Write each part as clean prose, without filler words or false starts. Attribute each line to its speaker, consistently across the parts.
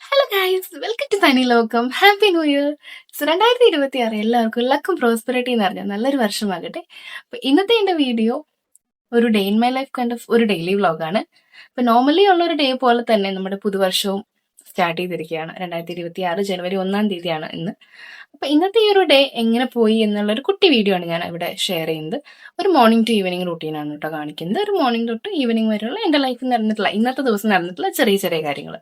Speaker 1: Hello guys, welcome to തനി ലോകം. Happy new year. 2026 എല്ലാവർക്കും ലക്കും പ്രോസ്പെറിറ്റി എന്ന് പറഞ്ഞാൽ നല്ലൊരു വർഷമാകട്ടെ. അപ്പൊ ഇന്നത്തെ എൻ്റെ വീഡിയോ ഒരു day in my life kind of ഒരു ഡെയിലി വ്ളോഗാണ്. അപ്പൊ നോർമലി ഉള്ള ഒരു ഡേ പോലെ തന്നെ നമ്മുടെ പുതുവർഷവും സ്റ്റാർട്ട് ചെയ്തിരിക്കുകയാണ്. 2026 ജനുവരി 1 ഇന്ന്. അപ്പൊ ഇന്നത്തെ ഈ ഒരു ഡേ എങ്ങനെ പോയി എന്നുള്ള ഒരു കുട്ടി വീഡിയോ ആണ് ഞാൻ ഇവിടെ ഷെയർ ചെയ്യുന്നത്. ഒരു മോർണിംഗ് ടു ഈവനിങ് റൂട്ടീനാണ് കേട്ടോ കാണിക്കുന്നത്. ഒരു മോർണിംഗ് തൊട്ട് ഈവനിങ് വരെയുള്ള എൻ്റെ ലൈഫിൽ നടന്നിട്ടുള്ള ഇന്നത്തെ ദിവസം നടന്നിട്ടുള്ള ചെറിയ ചെറിയ കാര്യങ്ങൾ.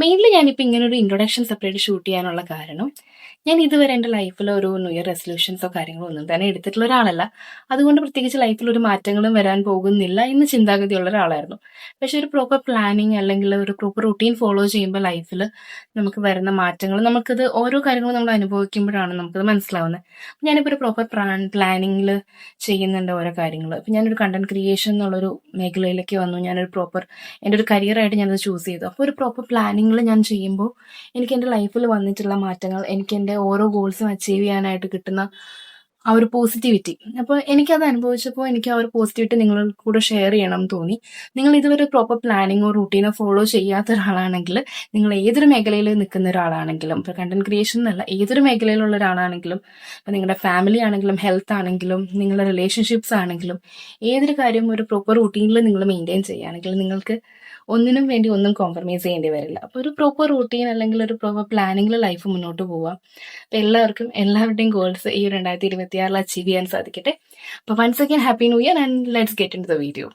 Speaker 1: മെയിൻലി ഞാനിപ്പോൾ ഇങ്ങനെ ഒരു ഇൻട്രൊഡക്ഷൻ സെപ്പറേറ്റ് ഷൂട്ട് ചെയ്യാനുള്ള കാരണം, ഞാൻ ഇതുവരെ എൻ്റെ ലൈഫിൽ ഒരു ന്യൂ ഇയർ റെസൊല്യൂഷൻസോ കാര്യങ്ങളോ ഒന്നും തന്നെ എടുത്തിട്ടുള്ള ഒരാളല്ല. അതുകൊണ്ട് പ്രത്യേകിച്ച് ലൈഫിൽ ഒരു മാറ്റങ്ങളും വരാൻ പോകുന്നില്ല എന്ന് ചിന്താഗതിയുള്ള ഒരാളായിരുന്നു. പക്ഷെ ഒരു പ്രോപ്പർ പ്ലാനിങ് അല്ലെങ്കിൽ ഒരു പ്രോപ്പർ റൂട്ടീൻ ഫോളോ ചെയ്യുമ്പോൾ ലൈഫിൽ നമുക്ക് വരുന്ന മാറ്റങ്ങൾ, നമുക്കത് ഓരോ കാര്യങ്ങളും നമ്മൾ അനുഭവിക്കുമ്പോഴാണ് നമുക്കത് മനസ്സിലാവുന്നത്. ഞാനിപ്പോൾ ഒരു പ്രോപ്പർ പ്ലാനിങ്ങിൽ ചെയ്യുന്നുണ്ട് ഓരോ കാര്യങ്ങൾ. ഇപ്പം ഞാനൊരു കണ്ടന്റ് ക്രിയേഷൻ എന്നുള്ളൊരു മേഖലയിലേക്ക് വന്നു. ഞാനൊരു പ്രോപ്പർ എൻ്റെ ഒരു കരിയറായിട്ട് ഞാനത് ചൂസ് ചെയ്തു. അപ്പോൾ ഒരു പ്രോപ്പർ പ്ലാനിങ്ങിൽ ഞാൻ ചെയ്യുമ്പോൾ എനിക്ക് എൻ്റെ ലൈഫിൽ വന്നിട്ടുള്ള മാറ്റങ്ങൾ, എനിക്ക് എൻ്റെ ഓരോ ഗോൾസും അച്ചീവ് ചെയ്യാനായിട്ട് കിട്ടുന്ന ആ ഒരു പോസിറ്റിവിറ്റി, അപ്പോൾ എനിക്കത് അനുഭവിച്ചപ്പോൾ എനിക്ക് ആ ഒരു പോസിറ്റിവിറ്റി നിങ്ങളുടെ കൂടെ ഷെയർ ചെയ്യണം എന്ന് തോന്നി. നിങ്ങൾ ഇതുവരെ പ്രോപ്പർ പ്ലാനിങ്ങോ റൂട്ടീനോ ഫോളോ ചെയ്യാത്ത ഒരാളാണെങ്കിൽ, നിങ്ങൾ ഏതൊരു മേഖലയിൽ നിൽക്കുന്ന ഒരാളാണെങ്കിലും, ഇപ്പോൾ കണ്ടന്റ് ക്രിയേഷൻ എന്നല്ല, ഏതൊരു മേഖലയിലുള്ള ഒരാളാണെങ്കിലും, ഇപ്പോൾ നിങ്ങളുടെ ഫാമിലി ആണെങ്കിലും ഹെൽത്ത് ആണെങ്കിലും നിങ്ങളുടെ റിലേഷൻഷിപ്സ് ആണെങ്കിലും, ഏതൊരു കാര്യവും ഒരു പ്രോപ്പർ റൂട്ടീനിൽ നിങ്ങൾ മെയിൻറ്റെയിൻ ചെയ്യുകയാണെങ്കിൽ നിങ്ങൾക്ക് ഒന്നിനും വേണ്ടി ഒന്നും കോംപ്രമൈസ് ചെയ്യേണ്ടി വരില്ല. അപ്പോൾ ഒരു പ്രോപ്പർ റൂട്ടീൻ അല്ലെങ്കിൽ ഒരു പ്രോപ്പർ പ്ലാനിങ്ങിൽ ലൈഫ് മുന്നോട്ട് പോവാം. അപ്പോൾ എല്ലാവർക്കും എല്ലാവരുടെയും ഗോൾസ് ഈ 2026 അച്ചീവ് ചെയ്യാൻ സാധിക്കട്ടെ. അപ്പോൾ once again happy new year and let's get into the video വീഡിയോ.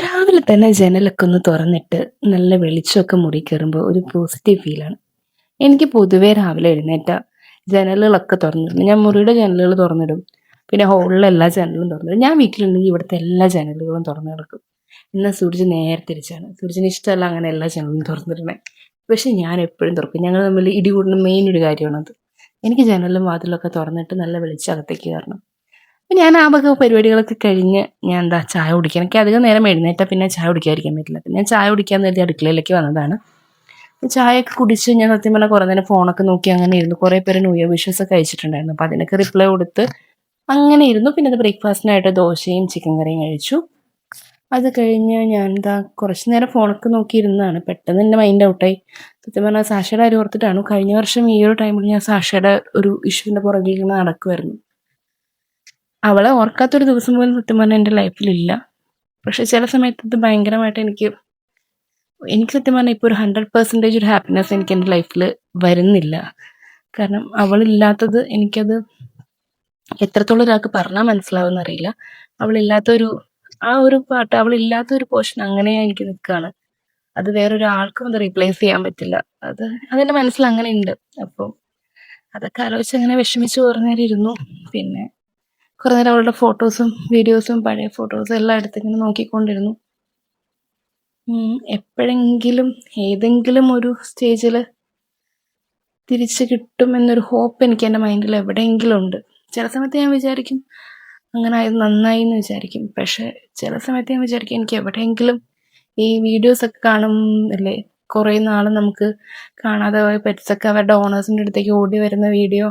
Speaker 1: രാവിലെ തന്നെ ജനലൊക്കെ ഒന്ന് തുറന്നിട്ട് നല്ല വെളിച്ചമൊക്കെ മുറി കയറുമ്പോൾ ഒരു പോസിറ്റീവ് ഫീലാണ്. എനിക്ക് പൊതുവേ രാവിലെ എഴുന്നേറ്റ ജനലുകളൊക്കെ തുറന്നിടും. ഞാൻ മുറിയുടെ ജനലുകൾ തുറന്നിടും, പിന്നെ ഹോളിലെ എല്ലാ ജനലും തുറന്നിടും. ഞാൻ വീട്ടിലുണ്ടെങ്കിൽ ഇവിടുത്തെ എല്ലാ ജനലുകളും തുറന്നു കിടക്കും. എന്നാൽ സൂരജ് നേരെ തിരിച്ചാണ്. സൂരജിന് ഇഷ്ടമല്ല അങ്ങനെ എല്ലാ ജനലും തുറന്നിടണേ. പക്ഷെ ഞാൻ എപ്പോഴും തുറക്കും. ഞങ്ങൾ തമ്മിൽ ഇടികൂടുന്ന മെയിൻ ഒരു കാര്യമാണത്. എനിക്ക് ജനലും വാതിലൊക്കെ തുറന്നിട്ട് നല്ല വെളിച്ചം അകത്തേക്ക് കയറണം. അപ്പം ഞാൻ ആ വക പരിപാടികളൊക്കെ കഴിഞ്ഞ് ഞാൻ ചായ കുടിക്കാൻ, എനിക്ക് അധികം നേരം എഴുന്നേറ്റാൽ പിന്നെ ചായ കുടിക്കാതിരിക്കാൻ പറ്റില്ല. പിന്നെ ഞാൻ ചായ കുടിക്കാൻ കരുതി അടുക്കളയിലേക്ക് വന്നതാണ്. ചായയൊക്കെ കുടിച്ച് ഞാൻ സത്യം പറഞ്ഞാൽ കുറേ നേരം ഫോണൊക്കെ നോക്കി അങ്ങനെ ഇരുന്നു. കുറേ പേര് ന്യൂ ഇയർ വിഷസ് ഒക്കെ അയച്ചിട്ടുണ്ടായിരുന്നു. അപ്പോൾ അതിനൊക്കെ റിപ്ലൈ കൊടുത്ത് അങ്ങനെ ഇരുന്നു. പിന്നെ അത് ബ്രേക്ക്ഫാസ്റ്റിനായിട്ട് ദോശയും ചിക്കൻ കറിയും കഴിച്ചു. അത് കഴിഞ്ഞ് ഞാൻ കുറച്ച് നേരം ഫോണൊക്കെ നോക്കിയിരുന്നതാണ്. പെട്ടെന്ന് എൻ്റെ മൈൻഡ് ഔട്ടായി. സത്യം പറഞ്ഞാൽ സാഷയുടെ കാര്യം ഓർത്തിട്ടാണ്. കഴിഞ്ഞ വർഷം ഈ ഒരു ടൈമിൽ ഞാൻ സാഷയുടെ ഒരു ഇഷ്യൂവിൻ്റെ പുറകിൽ ഇങ്ങനെ നടക്കുമായിരുന്നു. അവളെ ഓർക്കാത്തൊരു ദിവസം പോലും സത്യം പറഞ്ഞാൽ എൻ്റെ ലൈഫിലില്ല. പക്ഷെ ചില സമയത്ത് ഇത് ഭയങ്കരമായിട്ട് എനിക്ക് സത്യം പറഞ്ഞാൽ ഇപ്പോൾ ഒരു 100% ഒരു ഹാപ്പിനെസ് എനിക്ക് എൻ്റെ ലൈഫിൽ വരുന്നില്ല. കാരണം അവളില്ലാത്തത് എനിക്കത് എത്രത്തോളം ഒരാൾക്ക് പറഞ്ഞാൽ മനസ്സിലാവുമെന്ന് അറിയില്ല. അവളില്ലാത്തൊരു ആ ഒരു പാട്ട്, അവളില്ലാത്തൊരു പോർഷൻ അങ്ങനെ എനിക്ക് നിൽക്കുകയാണ്. അത് വേറൊരാൾക്കും അത് റീപ്ലേസ് ചെയ്യാൻ പറ്റില്ല. അതെൻ്റെ മനസ്സിൽ അങ്ങനെ ഉണ്ട്. അപ്പോൾ അതൊക്കെ ആലോചിച്ച് അങ്ങനെ വിഷമിച്ച് കുറേ നേരം ഇരുന്നു. പിന്നെ കുറേ നേരം അവളുടെ ഫോട്ടോസും വീഡിയോസും പഴയ ഫോട്ടോസും എല്ലാം എടുത്തിങ്ങനെ നോക്കിക്കൊണ്ടിരുന്നു. എപ്പോഴെങ്കിലും ഏതെങ്കിലും ഒരു സ്റ്റേജിൽ തിരിച്ച് കിട്ടുമെന്നൊരു ഹോപ്പ് എനിക്ക് എൻ്റെ മൈൻഡിൽ എവിടെയെങ്കിലും ഉണ്ട്. ചില സമയത്ത് ഞാൻ വിചാരിക്കും അങ്ങനെ ആയത് നന്നായി എന്ന് വിചാരിക്കും. പക്ഷെ ചില സമയത്ത് ഞാൻ വിചാരിക്കും എനിക്ക് എവിടെയെങ്കിലും ഈ വീഡിയോസൊക്കെ കാണുമല്ലേ, കുറേ നാൾ നമുക്ക് കാണാതെ പോയ പെറ്റ്സൊക്കെ അവരുടെ ഓണേഴ്സിൻ്റെ അടുത്തേക്ക് ഓടി വരുന്ന വീഡിയോ,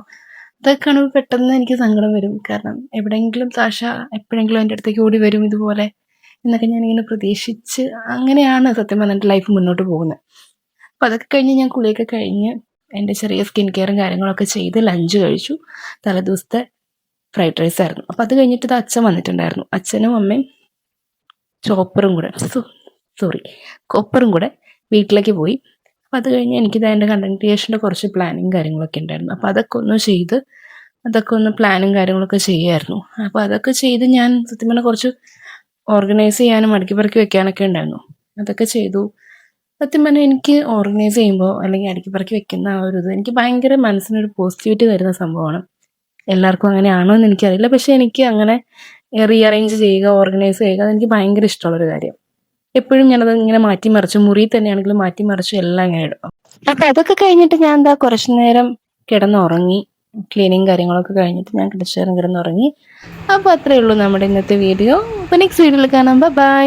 Speaker 1: അതൊക്കെ കാണുമ്പോൾ പെട്ടെന്ന് എനിക്ക് സങ്കടം വരും. കാരണം എവിടെയെങ്കിലും സാഷ എപ്പോഴെങ്കിലും എൻ്റെ അടുത്തേക്ക് ഓടി വരും ഇതുപോലെ എന്നൊക്കെ ഞാനിങ്ങനെ പ്രതീക്ഷിച്ച് അങ്ങനെയാണ് സത്യം പറഞ്ഞാൽ എൻ്റെ ലൈഫ് മുന്നോട്ട് പോകുന്നത്. അപ്പോൾ അതൊക്കെ കഴിഞ്ഞ് ഞാൻ കുളിയൊക്കെ കഴിഞ്ഞ് എൻ്റെ ചെറിയ സ്കിൻ കെയറും കാര്യങ്ങളൊക്കെ ചെയ്ത് ലഞ്ച് കഴിച്ചു. തലേദിവസത്തെ ഫ്രൈഡ് റൈസ് ആയിരുന്നു. അപ്പോൾ അത് കഴിഞ്ഞിട്ട് അച്ഛൻ വന്നിട്ടുണ്ടായിരുന്നു. അച്ഛനും അമ്മയും കോപ്പറും കൂടെ വീട്ടിലേക്ക് പോയി. അപ്പോൾ അത് കഴിഞ്ഞ് എനിക്കിത് എൻ്റെ കണ്ടന്റ് ക്രിയേഷൻ്റെ കുറച്ച് പ്ലാനിങ് കാര്യങ്ങളൊക്കെ ഉണ്ടായിരുന്നു. അപ്പോൾ അതൊക്കെ ഒന്ന് പ്ലാനും കാര്യങ്ങളൊക്കെ ചെയ്യുമായിരുന്നു. അപ്പോൾ അതൊക്കെ ചെയ്ത് ഞാൻ സത്യം പറഞ്ഞാൽ കുറച്ച് ഓർഗനൈസ് ചെയ്യാനും മടക്കി പറക്കി വെക്കാനൊക്കെ ഉണ്ടായിരുന്നു. അതൊക്കെ ചെയ്തു. സത്യം പറഞ്ഞാൽ എനിക്ക് ഓർഗനൈസ് ചെയ്യുമ്പോൾ അല്ലെങ്കിൽ അടുക്കി പറക്കി വെക്കുന്ന ആ ഒരു ഇത് എനിക്ക് ഭയങ്കര മനസ്സിനൊരു പോസിറ്റിവിറ്റി തരുന്ന സംഭവമാണ്. എല്ലാവർക്കും അങ്ങനെയാണോ എന്ന് എനിക്കറിയില്ല. പക്ഷെ എനിക്ക് അങ്ങനെ റീഅറേഞ്ച് ചെയ്യുക, ഓർഗനൈസ് ചെയ്യുക, അതെനിക്ക് ഭയങ്കര ഇഷ്ടമുള്ളൊരു കാര്യം. എപ്പോഴും ഞാനത് ഇങ്ങനെ മാറ്റിമറിച്ചു, മുറി തന്നെയാണെങ്കിലും മാറ്റിമറിച്ചു എല്ലാം ഇങ്ങനെ ഇടും. അപ്പം അതൊക്കെ കഴിഞ്ഞിട്ട് ഞാൻ കുറച്ച് നേരം കിടന്നുറങ്ങി. ക്ലീനിങ് കാര്യങ്ങളൊക്കെ കഴിഞ്ഞിട്ട് ഞാൻ കുറച്ച് നേരം കിടന്നുറങ്ങി. അപ്പോൾ അത്രയേ ഉള്ളൂ നമ്മുടെ ഇന്നത്തെ വീഡിയോ. അപ്പോൾ നെക്സ്റ്റ് വീഡിയോയിൽ കാണാം. ബൈ.